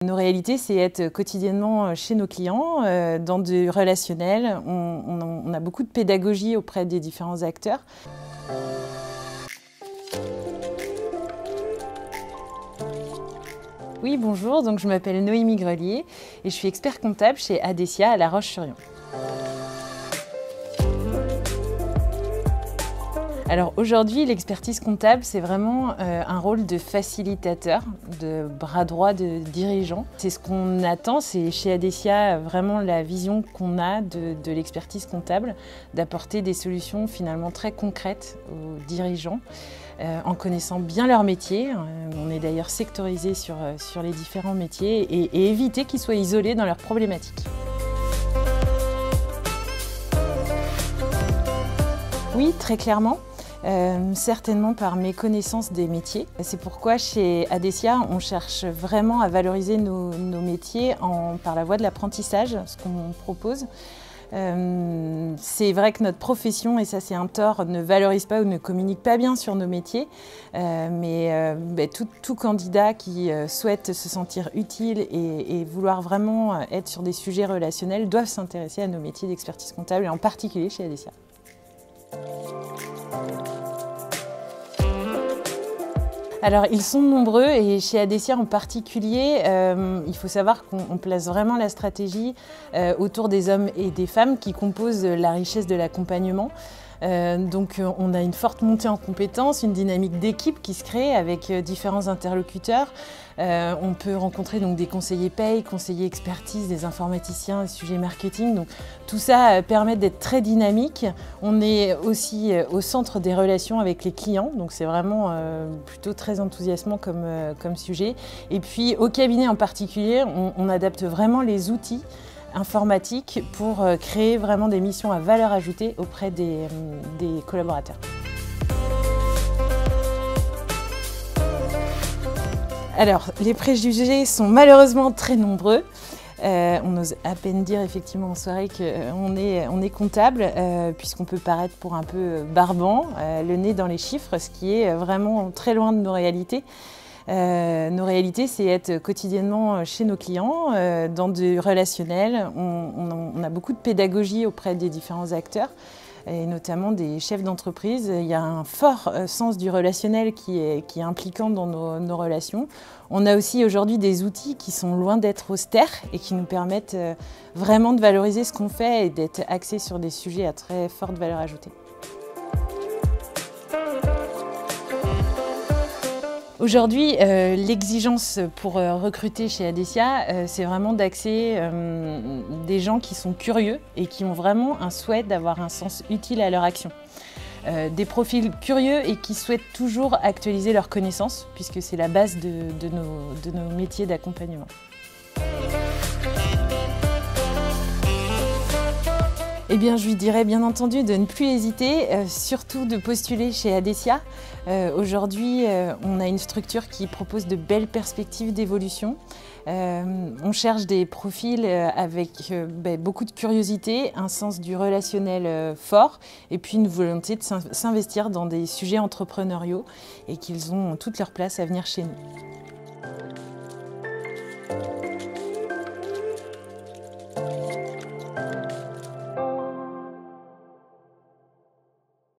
Nos réalités, c'est être quotidiennement chez nos clients, dans du relationnel. On a beaucoup de pédagogie auprès des différents acteurs. Oui, bonjour, donc je m'appelle Noémie Grelier et je suis expert comptable chez Adesia à La Roche-sur-Yon. Alors aujourd'hui, l'expertise comptable, c'est vraiment un rôle de facilitateur, de bras droit de dirigeant. C'est ce qu'on attend, c'est chez Adesia vraiment la vision qu'on a de l'expertise comptable, d'apporter des solutions finalement très concrètes aux dirigeants, en connaissant bien leur métier. On est d'ailleurs sectorisé sur les différents métiers et éviter qu'ils soient isolés dans leurs problématiques. Oui, très clairement. Certainement par méconnaissance des métiers. C'est pourquoi chez Adesia, on cherche vraiment à valoriser nos métiers par la voie de l'apprentissage, ce qu'on propose. C'est vrai que notre profession, et ça c'est un tort, ne valorise pas ou ne communique pas bien sur nos métiers, mais tout candidat qui souhaite se sentir utile et vouloir vraiment être sur des sujets relationnels doivent s'intéresser à nos métiers d'expertise comptable et en particulier chez Adesia. Alors, ils sont nombreux et chez Adesia en particulier, il faut savoir qu'on place vraiment la stratégie autour des hommes et des femmes qui composent la richesse de l'accompagnement. Donc on a une forte montée en compétences, une dynamique d'équipe qui se crée avec différents interlocuteurs. On peut rencontrer donc des conseillers paye, conseillers expertise, des informaticiens, des sujets marketing. Donc tout ça permet d'être très dynamique. On est aussi au centre des relations avec les clients, donc c'est vraiment plutôt très enthousiasmant comme sujet. Et puis au cabinet en particulier, on adapte vraiment les outils informatique pour créer vraiment des missions à valeur ajoutée auprès des collaborateurs. Alors, les préjugés sont malheureusement très nombreux. On ose à peine dire effectivement en soirée qu'on est comptable, puisqu'on peut paraître pour un peu barbant, le nez dans les chiffres, ce qui est vraiment très loin de nos réalités. Nos réalités, c'est être quotidiennement chez nos clients, dans du relationnel. On a beaucoup de pédagogie auprès des différents acteurs, et notamment des chefs d'entreprise. Il y a un fort sens du relationnel qui est impliquant dans nos relations. On a aussi aujourd'hui des outils qui sont loin d'être austères et qui nous permettent vraiment de valoriser ce qu'on fait et d'être axés sur des sujets à très forte valeur ajoutée. Aujourd'hui, l'exigence pour recruter chez Adesia, c'est vraiment d'axer des gens qui sont curieux et qui ont vraiment un souhait d'avoir un sens utile à leur action. Des profils curieux et qui souhaitent toujours actualiser leurs connaissances, puisque c'est la base de nos métiers d'accompagnement. Eh bien, je lui dirais bien entendu de ne plus hésiter, surtout de postuler chez Adesia. Aujourd'hui, on a une structure qui propose de belles perspectives d'évolution. On cherche des profils avec beaucoup de curiosité, un sens du relationnel fort et puis une volonté de s'investir dans des sujets entrepreneuriaux et qu'ils ont toute leur place à venir chez nous.